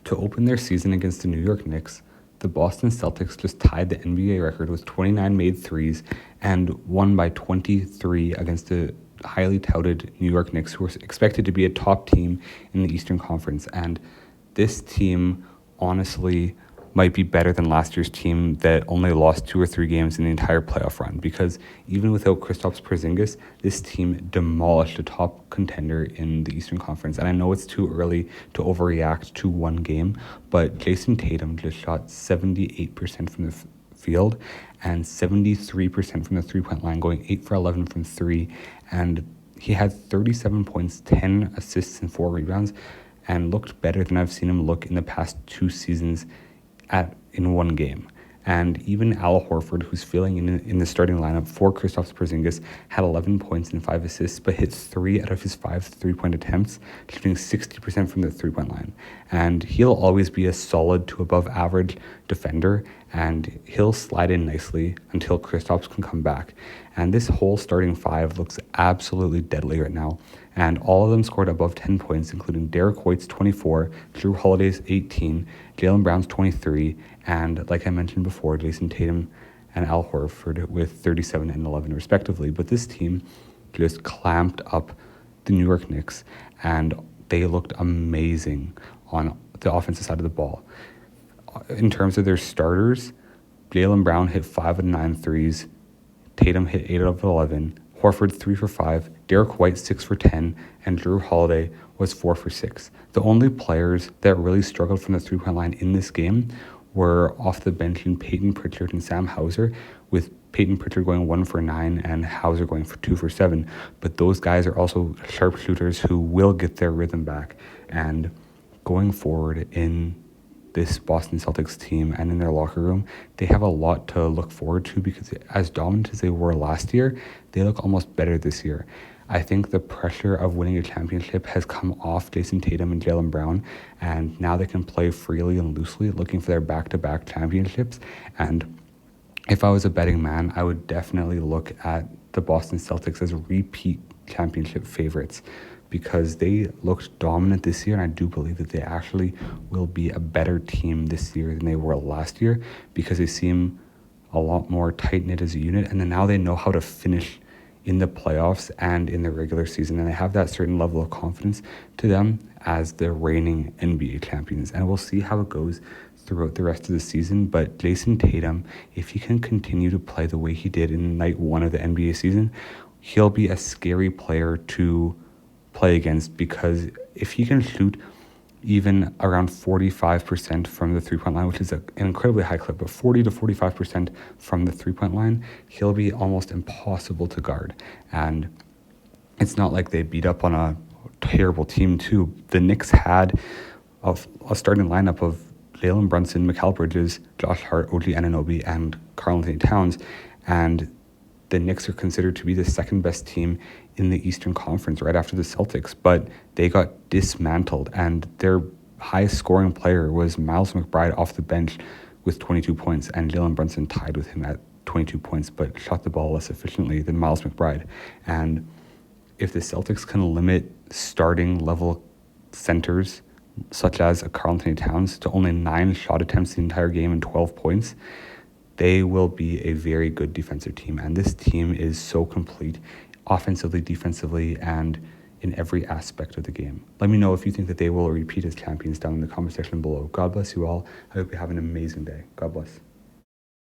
To open their season against the New York Knicks, the Boston Celtics just tied the NBA record with 29 made threes and won by 23 against the highly touted New York Knicks, who were expected to be a top team in the Eastern Conference. And this team honestly might be better than last year's team that only lost 2 or 3 games in the entire playoff run, because even without Kristaps Porzingis, this team demolished a top contender in the Eastern Conference. And I know it's too early to overreact to one game, but Jason Tatum just shot 78% from the field and 73% from the three-point line, going 8 for 11 from 3. And he had 37 points, 10 assists, and 4 rebounds, and looked better than I've seen him look in the past 2 seasons in one game. And even Al Horford, who's filling in the starting lineup for Kristaps Porzingis, had 11 points and 5 assists, but hit 3 out of his 5 three-point attempts, shooting 60% from the three-point line. And he'll always be a solid to above average defender, and he'll slide in nicely until Kristaps can come back. And this whole starting 5 looks absolutely deadly right now. And all of them scored above 10 points, including Derek White's 24, Drew Holiday's 18, Jaylen Brown's 23, and like I mentioned before, Jason Tatum and Al Horford with 37 and 11 respectively. But this team just clamped up the New York Knicks, and they looked amazing on the offensive side of the ball. In terms of their starters, Jaylen Brown hit 5 of 9 threes, Tatum hit 8 of 11, Horford 3 for 5, Derek White 6 for 10, and Drew Holiday was 4 for 6. The only players that really struggled from the three-point line in this game were off the bench in Peyton Pritchard and Sam Hauser, with Peyton Pritchard going 1 for 9 and Hauser going for 2 for 7. But those guys are also sharpshooters who will get their rhythm back. And going forward in this Boston Celtics team and in their locker room, they have a lot to look forward to, because as dominant as they were last year, they look almost better this year. I think the pressure of winning a championship has come off Jason Tatum and Jaylen Brown, and now they can play freely and loosely, looking for their back-to-back championships. And if I was a betting man, I would definitely look at the Boston Celtics as repeat championship favorites, because they looked dominant this year, and I do believe that they actually will be a better team this year than they were last year, because they seem a lot more tight-knit as a unit, and then now they know how to finish in the playoffs and in the regular season, and they have that certain level of confidence to them as the reigning NBA champions. And we'll see how it goes throughout the rest of the season, but Jason Tatum, if he can continue to play the way he did in night 1 of the NBA season, he'll be a scary player to play against, because if he can shoot even around 45% from the three-point line, which is an incredibly high clip, but 40 to 45% from the three-point line, he'll be almost impossible to guard. And it's not like they beat up on a terrible team too. The Knicks had a starting lineup of Jalen Brunson, Mikal Bridges, Josh Hart, OG Anunoby, and Karl-Anthony Towns, and the Knicks are considered to be the second best team in the Eastern Conference right after the Celtics, but they got dismantled, and their highest scoring player was Miles McBride off the bench with 22 points, and Jalen Brunson tied with him at 22 points, but shot the ball less efficiently than Miles McBride. And if the Celtics can limit starting level centers such as a Karl-Anthony Towns to only 9 shot attempts the entire game and 12 points, they will be a very good defensive team. And this team is so complete offensively, defensively, and in every aspect of the game. Let me know if you think that they will repeat as champions down in the comment section below. God bless you all. I hope you have an amazing day. God bless.